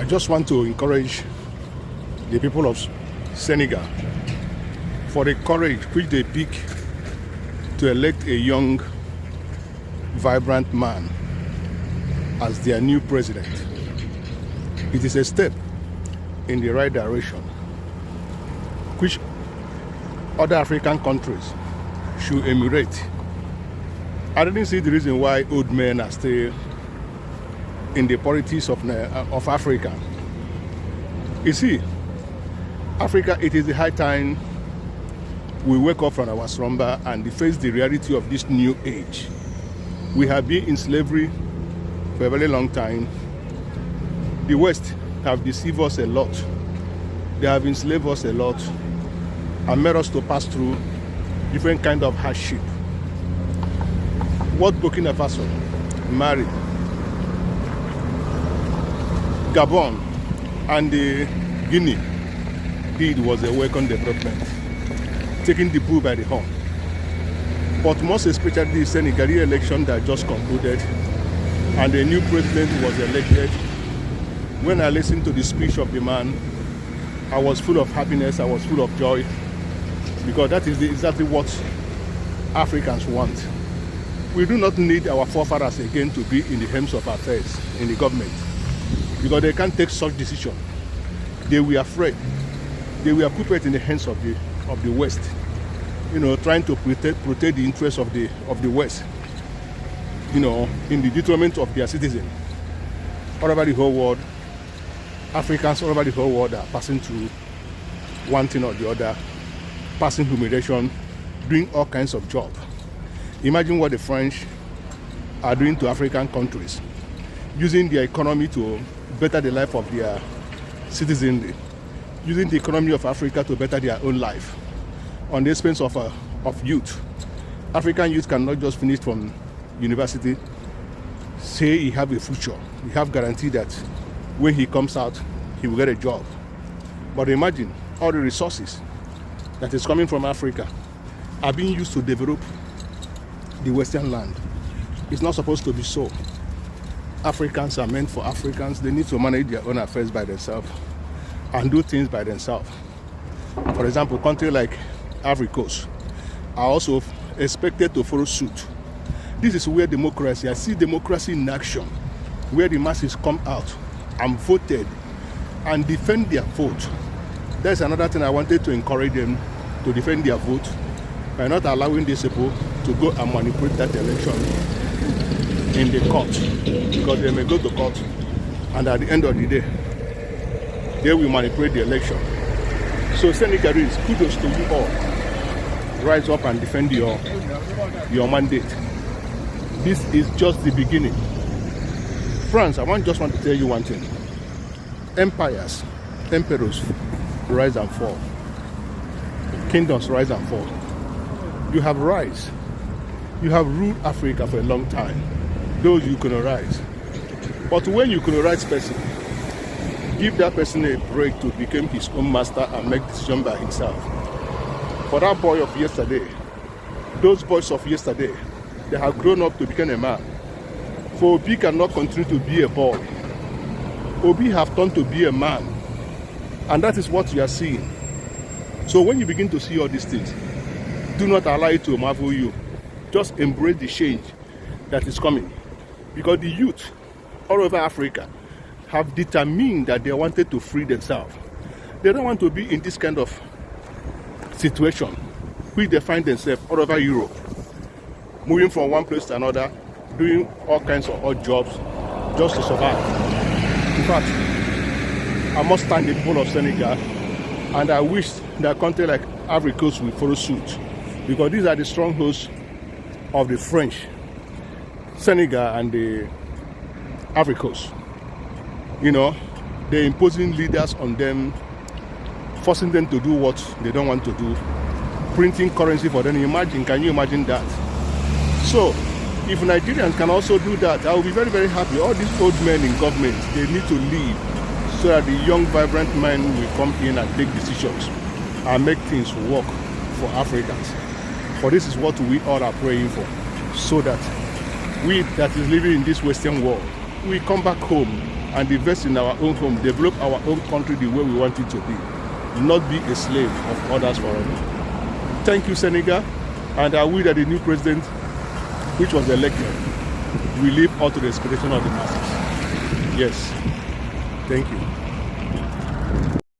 just want to encourage the people of Senegal for the courage which they pick to elect a young, vibrant man as their new president. It is a step in the right direction, which other African countries should emulate. I didn't see the reason why old men are still in the politics of Africa. You see, Africa, it is the high time we wake up from our slumber and face the reality of this new age. We have been in slavery for a very long time. The West have deceived us a lot. They have enslaved us a lot and made us to pass through different kind of hardship. What Burkina Faso, Mali, Gabon, and Guinea did was a welcome development, taking the bull by the horn. But most especially the Senegal election that just concluded and a new president was elected. When I listened to the speech of the man, I was full of happiness, I was full of joy, because that is exactly what Africans want. We do not need our forefathers again to be in the helms of affairs in the government, because they can't take such decision. They were afraid. They were put in the hands of the West, trying to protect the interests of the West, in the detriment of their citizens. All over the whole world, Africans all over the whole world are passing through one thing or the other, passing humiliation, doing all kinds of jobs. Imagine what the French are doing to African countries, using their economy to better the life of their citizenry, using the economy of Africa to better their own life on the expense of youth. African youth cannot just finish from university, say he have a future. He have guarantee that when he comes out, he will get a job. But imagine all the resources that is coming from Africa are being used to develop the Western land. It's not supposed to be so. Africans are meant for Africans. They need to manage their own affairs by themselves and do things by themselves. For example, countries like Ivory Coast are also expected to follow suit. This is where democracy, I see democracy in action, where the masses come out and voted and defend their vote. That's another thing I wanted to encourage them to defend their vote by not allowing these people to go and manipulate that election in the court, because they may go to court and at the end of the day they will manipulate the election. So Senegalese, kudos to you all. Rise up and defend your mandate. This is just the beginning. France, I just want to tell you one thing. Empires, emperors rise and fall. Kingdoms rise and fall. You have rise. You have ruled Africa for a long time. Those you colonize. But when you colonize person, give that person a break to become his own master and make decisions by himself. For that boy of yesterday, those boys of yesterday, they have grown up to become a man. For Obi cannot continue to be a boy. Obi have turned to be a man. And that is what you are seeing. So when you begin to see all these things, do not allow it to marvel you. Just embrace the change that is coming. Because the youth all over Africa have determined that they wanted to free themselves. They don't want to be in this kind of situation which they find themselves all over Europe, moving from one place to another, doing all kinds of odd jobs just to survive. In fact, I must thank the people of Senegal, and I wish that a country like Ivory Coast will follow suit, because these are the strongholds of the French, Senegal and the Ivory Coast. They're imposing leaders on them, forcing them to do what they don't want to do, printing currency for them. Can you imagine that? So, if Nigerians can also do that, I will be very, very happy. All these old men in government, they need to leave so that the young, vibrant men will come in and take decisions and make things work for Africans. For this is what we all are praying for, so that we that is living in this Western world, we come back home and invest in our own home, develop our own country the way we want it to be, not be a slave of others forever. Thank you, Senegal, and I will that the new president, which was elected, will live up to the expectation of the masses. Yes. Thank you.